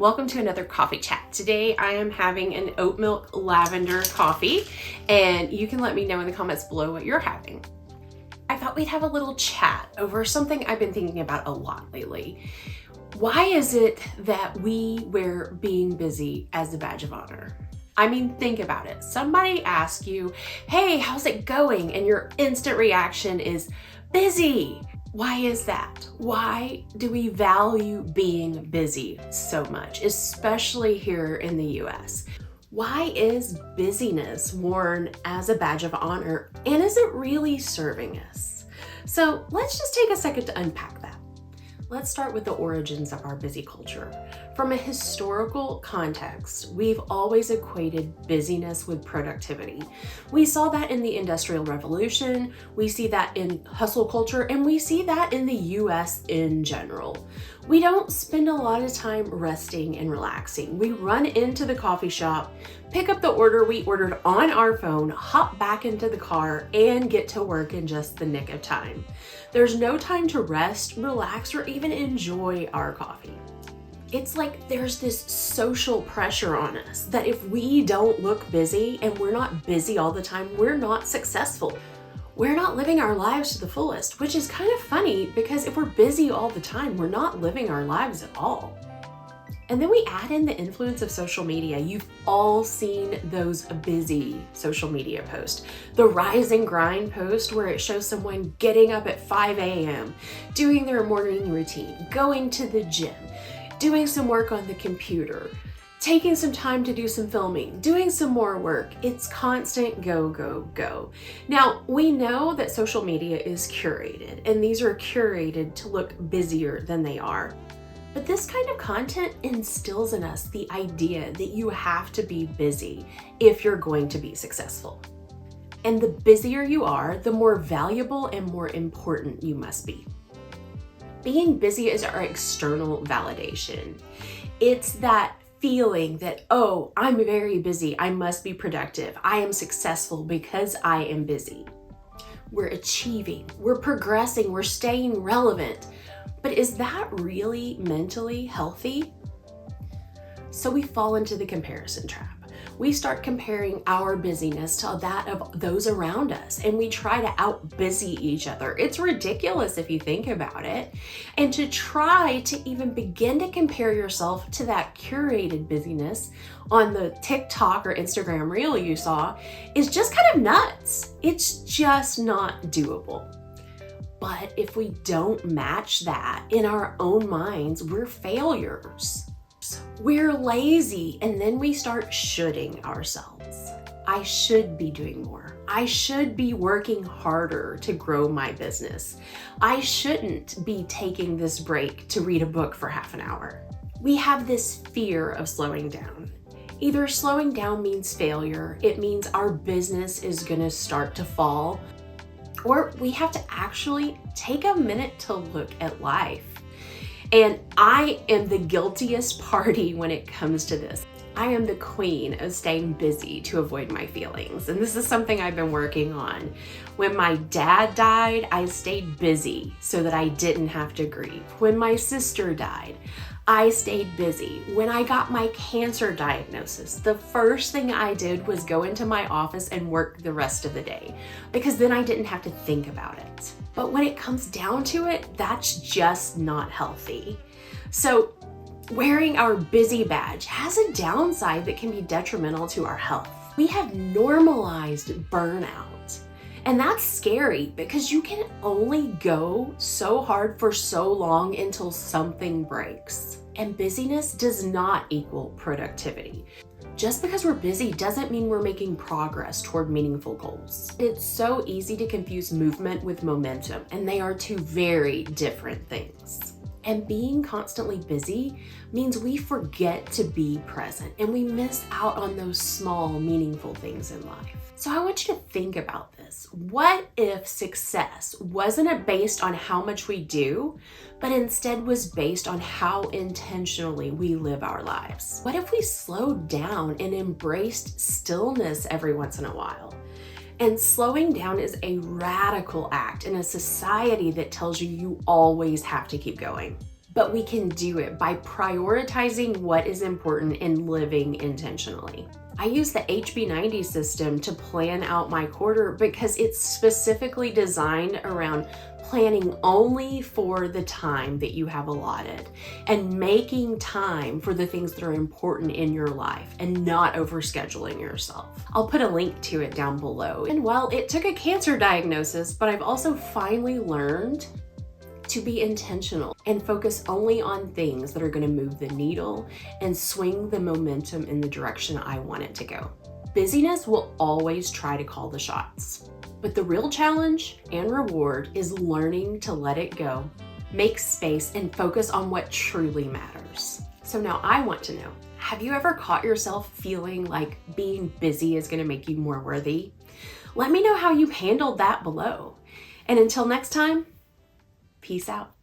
welcome to another coffee chat. Today I am having an oat milk lavender coffee, and you can let me know in the comments below what you're having. I thought we'd have a little chat over something I've been thinking about a lot lately. Why is it that we wear being busy as a badge of honor? I mean, think about it. Somebody asks you, hey, how's it going? And your instant reaction is busy. Why is that? Why do we value being busy so much, especially here in the US? Why is busyness worn as a badge of honor, and is it really serving us? So let's just take a second to unpack that. Let's start with the origins of our busy culture. From a historical context, we've always equated busyness with productivity. We saw that in the Industrial Revolution, we see that in hustle culture, and we see that in the US in general. We don't spend a lot of time resting and relaxing. We run into the coffee shop, pick up the order we ordered on our phone, hop back into the car, and get to work in just the nick of time. There's no time to rest, relax, or even enjoy our coffee. It's like there's this social pressure on us that if we don't look busy and we're not busy all the time, we're not successful. We're not living our lives to the fullest, which is kind of funny because if we're busy all the time, we're not living our lives at all. And then we add in the influence of social media. You've all seen those busy social media posts. The rise and grind post where it shows someone getting up at 5 a.m., doing their morning routine, going to the gym, doing some work on the computer, taking some time to do some filming, doing some more work. It's constant go, go, go. Now, we know that social media is curated, and these are curated to look busier than they are. But this kind of content instills in us the idea that you have to be busy if you're going to be successful. And the busier you are, the more valuable and more important you must be. Being busy is our external validation. It's that feeling that, oh, I'm very busy, I must be productive, I am successful because I am busy. We're achieving, we're progressing, we're staying relevant. But is that really mentally healthy? So we fall into the comparison trap. We start comparing our busyness to that of those around us, and we try to out-busy each other. It's ridiculous if you think about it. And to try to even begin to compare yourself to that curated busyness on the TikTok or Instagram reel you saw is just kind of nuts. It's just not doable. But if we don't match that in our own minds, we're failures. We're lazy, and then we start shoulding ourselves. I should be doing more. I should be working harder to grow my business. I shouldn't be taking this break to read a book for half an hour. We have this fear of slowing down. Either slowing down means failure, it means our business is gonna start to fall, or we have to actually take a minute to look at life. And I am the guiltiest party when it comes to this. I am the queen of staying busy to avoid my feelings. And this is something I've been working on. When my dad died, I stayed busy so that I didn't have to grieve. When my sister died, I stayed busy. When I got my cancer diagnosis, the first thing I did was go into my office and work the rest of the day, because then I didn't have to think about it. But when it comes down to it, that's just not healthy. So wearing our busy badge has a downside that can be detrimental to our health. We have normalized burnout. And that's scary because you can only go so hard for so long until something breaks. And busyness does not equal productivity. Just because we're busy doesn't mean we're making progress toward meaningful goals. It's so easy to confuse movement with momentum, and they are two very different things. And being constantly busy means we forget to be present and we miss out on those small, meaningful things in life. So I want you to think about this. What if success wasn't based on how much we do, but instead was based on how intentionally we live our lives? What if we slowed down and embraced stillness every once in a while? And slowing down is a radical act in a society that tells you you always have to keep going. but we can do it by prioritizing what is important and living intentionally. I use the HB90 system to plan out my quarter because it's specifically designed around planning only for the time that you have allotted and making time for the things that are important in your life and not overscheduling yourself. I'll put a link to it down below. And while it took a cancer diagnosis, but I've also finally learned to be intentional and focus only on things that are going to move the needle and swing the momentum in the direction I want it to go. Busyness will always try to call the shots, but the real challenge and reward is learning to let it go, make space, and focus on what truly matters. So now I want to know, have you ever caught yourself feeling like being busy is going to make you more worthy? Let me know how you handled that below. And until next time, peace out.